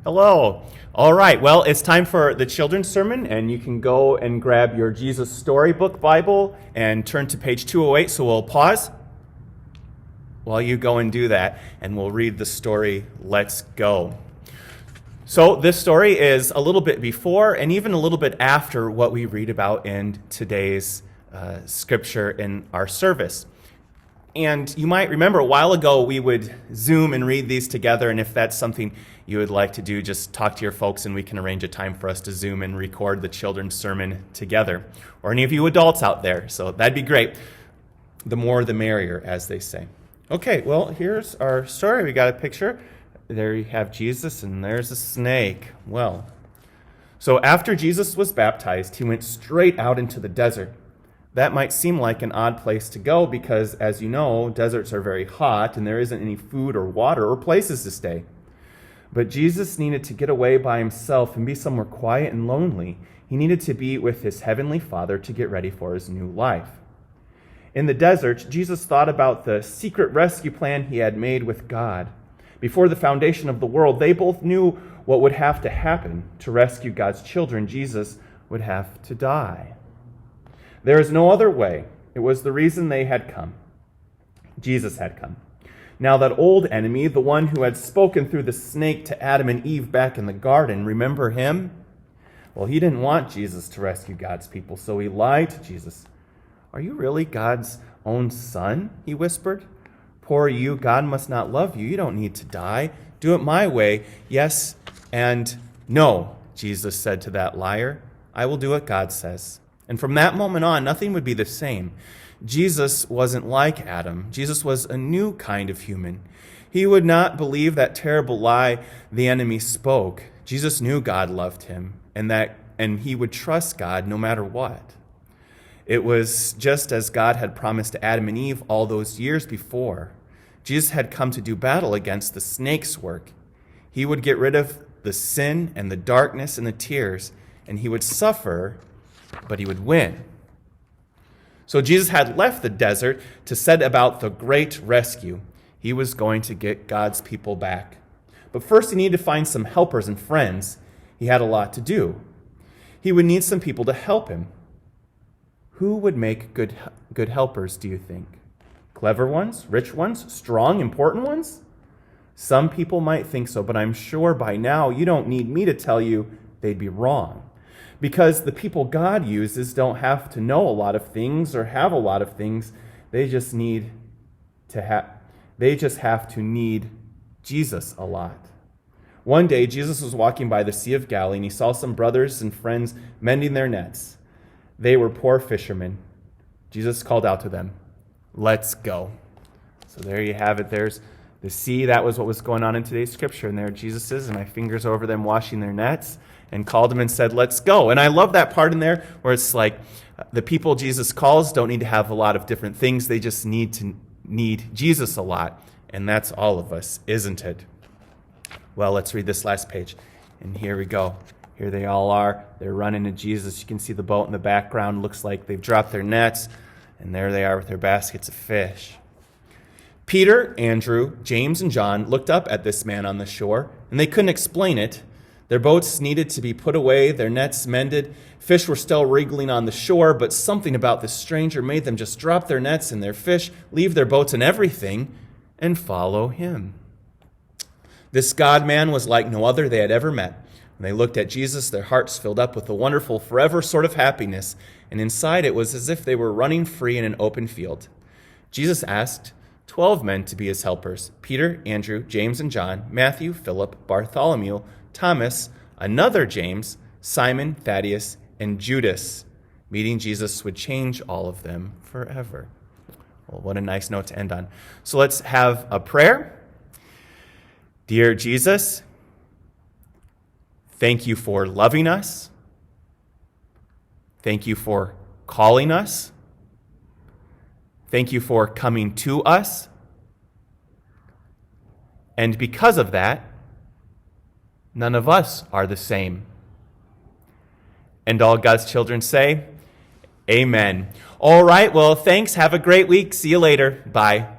Hello. All right, well, it's time for the children's sermon, and you can go and grab your Jesus Storybook Bible and turn to page 208. So we'll pause while you go and do that, and we'll read the story, Let's Go. So this story is a little bit before and even a little bit after what we read about in today's scripture in our service. And you might remember a while ago we would Zoom and read these together, and if that's something you would like to do, just talk to your folks and we can arrange a time for us to Zoom and record the children's sermon together. Or any of you adults out there, so that'd be great. The more the merrier, as they say. Okay, well, here's our story. We got a picture. There you have Jesus, and there's a snake. Well, so after Jesus was baptized, he went straight out into the desert. That might seem like an odd place to go because, as you know, deserts are very hot and there isn't any food or water or places to stay. But Jesus needed to get away by himself and be somewhere quiet and lonely. He needed to be with his heavenly Father to get ready for his new life. In the desert, Jesus thought about the secret rescue plan he had made with God. Before the foundation of the world, they both knew what would have to happen to rescue God's children. Jesus would have to die. There is no other way. It was the reason they had come. Jesus had come. Now that old enemy, the one who had spoken through the snake to Adam and Eve back in the garden, remember him? Well, he didn't want Jesus to rescue God's people, so he lied to Jesus. "Are you really God's own son?" he whispered. "Poor you, God must not love you. You don't need to die. Do it my way. Yes and no," Jesus said to that liar. "I will do what God says." And from that moment on, nothing would be the same. Jesus wasn't like Adam. Jesus was a new kind of human. He would not believe that terrible lie the enemy spoke. Jesus knew God loved him, and he would trust God no matter what. It was just as God had promised to Adam and Eve all those years before. Jesus had come to do battle against the snake's work. He would get rid of the sin and the darkness and the tears, and he would suffer, but he would win. So Jesus had left the desert to set about the great rescue. He was going to get God's people back. But first he needed to find some helpers and friends. He had a lot to do. He would need some people to help him. Who would make good helpers, do you think? Clever ones? Rich ones? Strong, important ones? Some people might think so, but I'm sure by now you don't need me to tell you they'd be wrong. Because the people God uses don't have to know a lot of things or have a lot of things. They just have to need Jesus a lot. One day, Jesus was walking by the Sea of Galilee, and he saw some brothers and friends mending their nets. They were poor fishermen. Jesus called out to them, "Let's go." So there you have it. There's the sea. That was what was going on in today's scripture. And there Jesus is, and my fingers over them washing their nets, and called them and said, "Let's go." And I love that part in there where it's like the people Jesus calls don't need to have a lot of different things. They just need Jesus a lot. And that's all of us, isn't it? Well, let's read this last page. And here we go. Here they all are. They're running to Jesus. You can see the boat in the background. Looks like they've dropped their nets. And there they are with their baskets of fish. Peter, Andrew, James, and John looked up at this man on the shore, and they couldn't explain it. Their boats needed to be put away, their nets mended. Fish were still wriggling on the shore, but something about this stranger made them just drop their nets and their fish, leave their boats and everything, and follow him. This God-man was like no other they had ever met. When they looked at Jesus, their hearts filled up with a wonderful, forever sort of happiness, and inside it was as if they were running free in an open field. Jesus asked 12 men to be his helpers: Peter, Andrew, James, and John, Matthew, Philip, Bartholomew, Thomas, another James, Simon, Thaddeus, and Judas. Meeting Jesus would change all of them forever. Well, what a nice note to end on. So let's have a prayer. Dear Jesus, thank you for loving us. Thank you for calling us. Thank you for coming to us. And because of that, none of us are the same. And all God's children say, Amen. All right, well, thanks. Have a great week. See you later. Bye.